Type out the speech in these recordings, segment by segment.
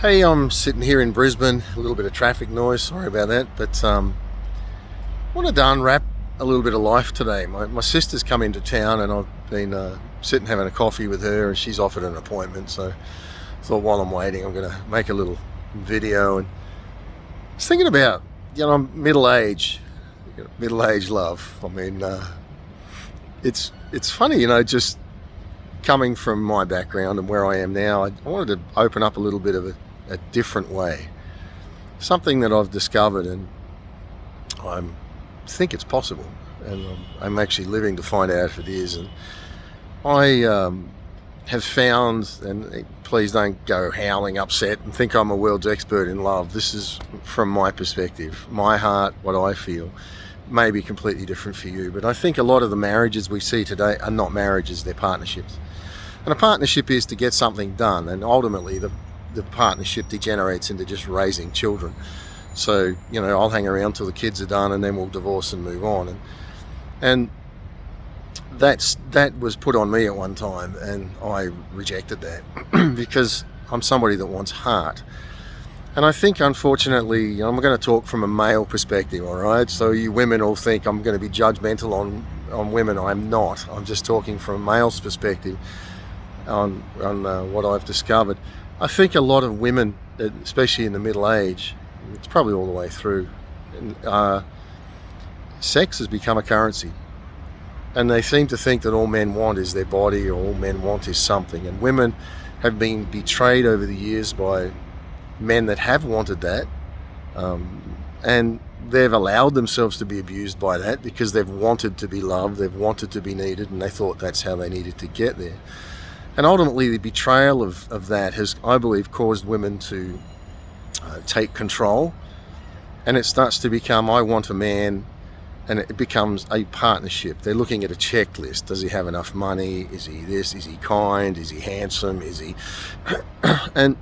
Hey, I'm sitting here in Brisbane. A little bit of traffic noise. Sorry about that. But wanted to unwrap a little bit of life today. My sister's come into town, and I've been sitting having a coffee with her, and she's offered an appointment. So I thought while I'm waiting, I'm going to make a little video. And I was thinking about, I'm middle age, middle age love. I mean, it's funny, just coming from my background and where I am now. I wanted to open up a little bit of a different way, something that I've discovered, and I think it's possible, and I'm actually living to find out if it is. And I have found, and please don't go howling upset and think I'm a world's expert in love. This is from my perspective, my heart, what I feel. May be completely different for you, but I think a lot of the marriages we see today are not marriages, they're partnerships. And a partnership is to get something done, and ultimately the partnership degenerates into just raising children. So, I'll hang around till the kids are done, and then we'll divorce and move on. And that was put on me at one time, and I rejected that because I'm somebody that wants heart. And I think, unfortunately, I'm going to talk from a male perspective, all right? So you women all think I'm going to be judgmental on women. I'm not. I'm just talking from a male's perspective on what I've discovered. I think a lot of women, especially in the middle age, it's probably all the way through, sex has become a currency. And they seem to think that all men want is their body, or all men want is something. And women have been betrayed over the years by men that have wanted that, and they've allowed themselves to be abused by that because they've wanted to be loved, they've wanted to be needed, and they thought that's how they needed to get there. And ultimately the betrayal of that has, I believe, caused women to take control, and it starts to become, I want a man, and it becomes a partnership. They're looking at a checklist. Does he have enough money? Is he this? Is he kind? Is he handsome? Is he And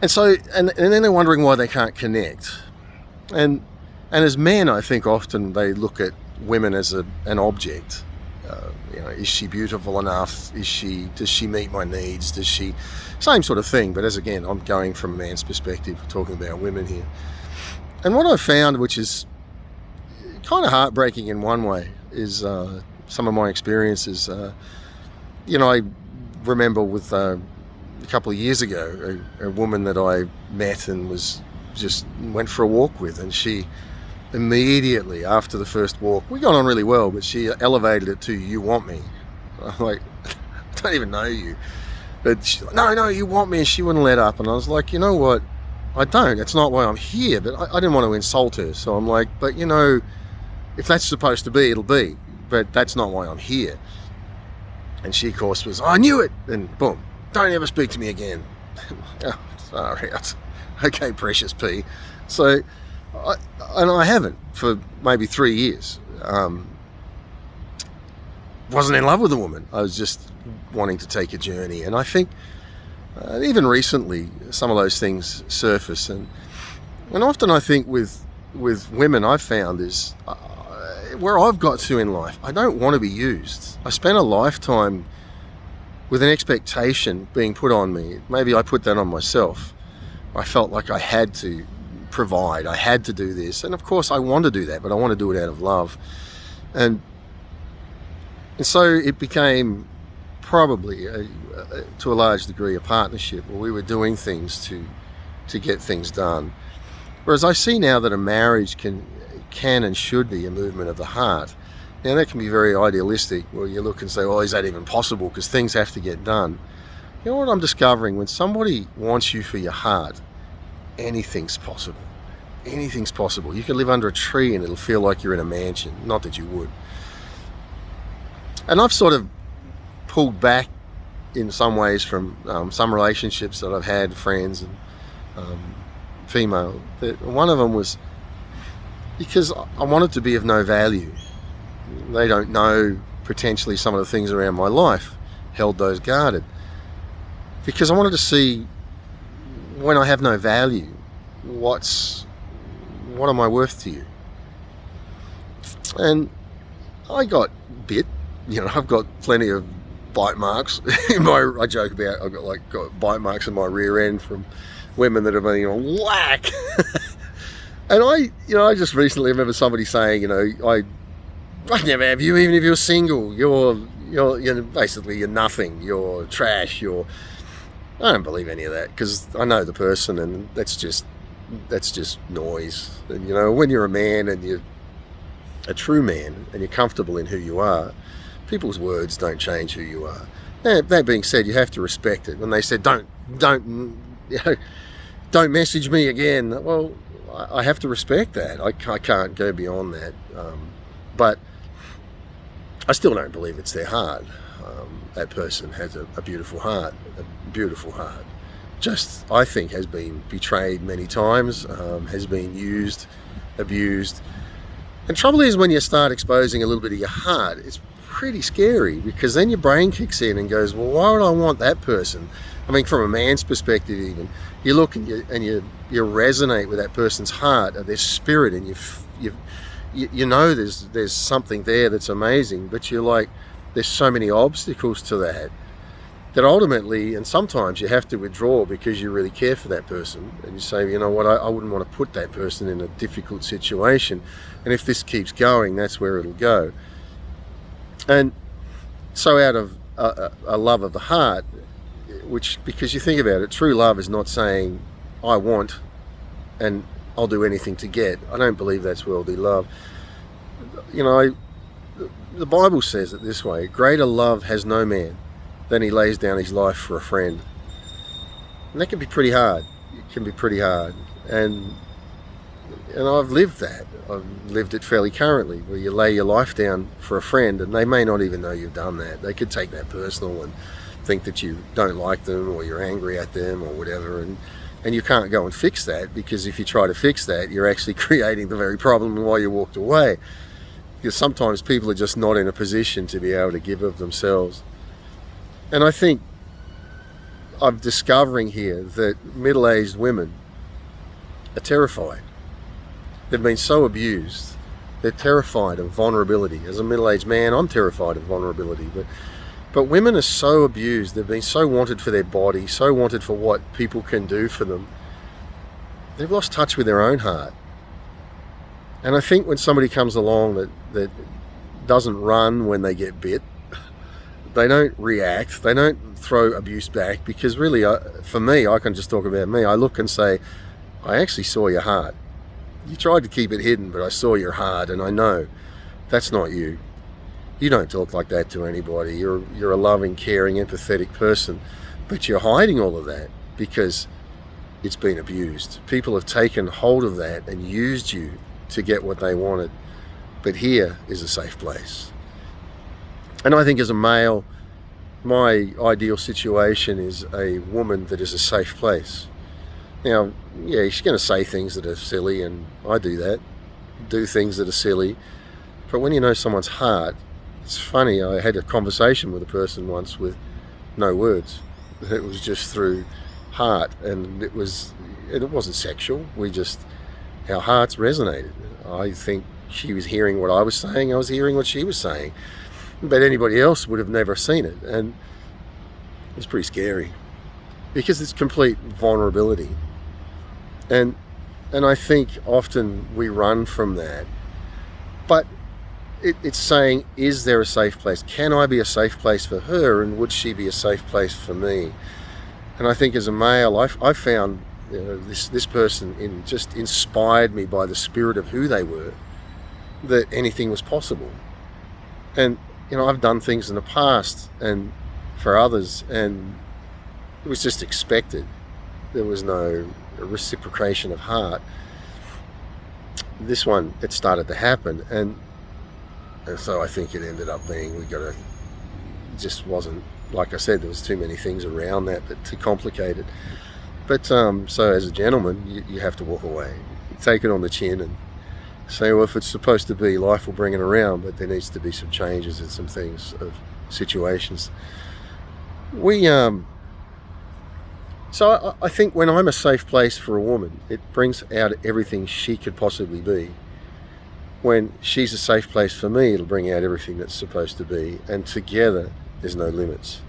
so, and then they're wondering why they can't connect. And as men, I think often they look at women as an object. Is she beautiful enough? Does she meet my needs? Same sort of thing. But again, I'm going from a man's perspective, talking about women here. And what I've found, which is kind of heartbreaking in one way, is some of my experiences. I remember with a couple of years ago, a woman that I met and went for a walk with, and she immediately after the first walk, we got on really well, but she elevated it to, "You want me?" I'm like, "I don't even know you." But she's like, no, you want me, and she wouldn't let up. And I was like, you know what? I don't. That's not why I'm here. But I didn't want to insult her. So I'm like, but if that's supposed to be, it'll be. But that's not why I'm here. And she, of course, was, "I knew it." And boom, "Don't ever speak to me again." Oh, sorry. Okay, precious P. So, I haven't for maybe 3 years. Wasn't in love with a woman. I was just wanting to take a journey. And I think even recently, some of those things surface. And often I think with women, I've found is where I've got to in life, I don't want to be used. I spent a lifetime with an expectation being put on me. Maybe I put that on myself. I felt like I had to provide, I had to do this. And of course I want to do that, but I want to do it out of love. And so it became probably, to a large degree, a partnership where we were doing things to get things done. Whereas I see now that a marriage can and should be a movement of the heart. Now that can be very idealistic, where you look and say, "Oh, is that even possible?" Because things have to get done. You know what I'm discovering? When somebody wants you for your heart, anything's possible. Anything's possible. You can live under a tree and it'll feel like you're in a mansion. Not that you would. And I've sort of pulled back in some ways from some relationships that I've had, friends and female. One of them was because I wanted to be of no value. They don't know potentially some of the things around my life, held those guarded. Because I wanted to see, when I have no value, what am I worth to you? And I got bit. I've got plenty of bite marks in my. I joke about I've got bite marks in my rear end from women that have been whack. And I just recently remember somebody saying, I'd never have you, even if you're single. You're basically you're nothing. You're trash. I don't believe any of that, because I know the person, and that's just noise. And when you're a man and you're a true man and you're comfortable in who you are, people's words don't change who you are. That being said, you have to respect it. When they said don't message me again, well, I have to respect that. I can't go beyond that. But I still don't believe it's their heart. That person has a beautiful heart, just, I think, has been betrayed many times, has been used, abused. And trouble is, when you start exposing a little bit of your heart, it's pretty scary, because then your brain kicks in and goes, well, why would I want that person? I mean, from a man's perspective even, you look and you resonate with that person's heart, or their spirit, and you know there's something there that's amazing, but you're like, there's so many obstacles to that ultimately, and sometimes you have to withdraw because you really care for that person, and you say, you know what, I wouldn't want to put that person in a difficult situation, and if this keeps going, that's where it'll go. And so out of a love of the heart, because you think about it, true love is not saying I want and I'll do anything to get. I don't believe that's worldly love. The Bible says it this way: greater love has no man than he lays down his life for a friend. And that can be pretty hard. It can be pretty hard. And I've lived that. I've lived it fairly currently, where you lay your life down for a friend, and they may not even know you've done that. They could take that personal and think that you don't like them, or you're angry at them, or whatever. And you can't go and fix that, because if you try to fix that, you're actually creating the very problem why you walked away. Because sometimes people are just not in a position to be able to give of themselves. And I think I'm discovering here that middle-aged women are terrified. They've been so abused. They're terrified of vulnerability. As a middle-aged man, I'm terrified of vulnerability. But women are so abused. They've been so wanted for their body, so wanted for what people can do for them. They've lost touch with their own heart. And I think when somebody comes along that doesn't run when they get bit, they don't react, they don't throw abuse back, because really, for me, I can just talk about me. I look and say, I actually saw your heart. You tried to keep it hidden, but I saw your heart, and I know that's not you. You don't talk like that to anybody. You're a loving, caring, empathetic person, but you're hiding all of that because it's been abused. People have taken hold of that and used you to get what they wanted. But here is a safe place. And I think as a male, my ideal situation is a woman that is a safe place. Now, yeah, she's going to say things that are silly, and I do that, do things that are silly. But when you know someone's heart, it's funny, I had a conversation with a person once with no words. It was just through heart, and it wasn't sexual. Our hearts resonated. I think she was hearing what I was saying, I was hearing what she was saying. But anybody else would have never seen it. And it's pretty scary, because it's complete vulnerability. And I think often we run from that. But it's saying, is there a safe place? Can I be a safe place for her? And would she be a safe place for me? And I think as a male, I found this person just inspired me by the spirit of who they were, that anything was possible. And I've done things in the past and for others, and it was just expected. There was no reciprocation of heart. This one, it started to happen, and so I think it ended up being, it just wasn't, like I said, there was too many things around that to complicate it. But so as a gentleman, you have to walk away, take it on the chin, and say, well, if it's supposed to be, life will bring it around, but there needs to be some changes in some things, of situations. So I think when I'm a safe place for a woman, it brings out everything she could possibly be. When she's a safe place for me, it'll bring out everything that's supposed to be. And together, there's no limits,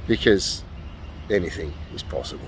because anything is possible.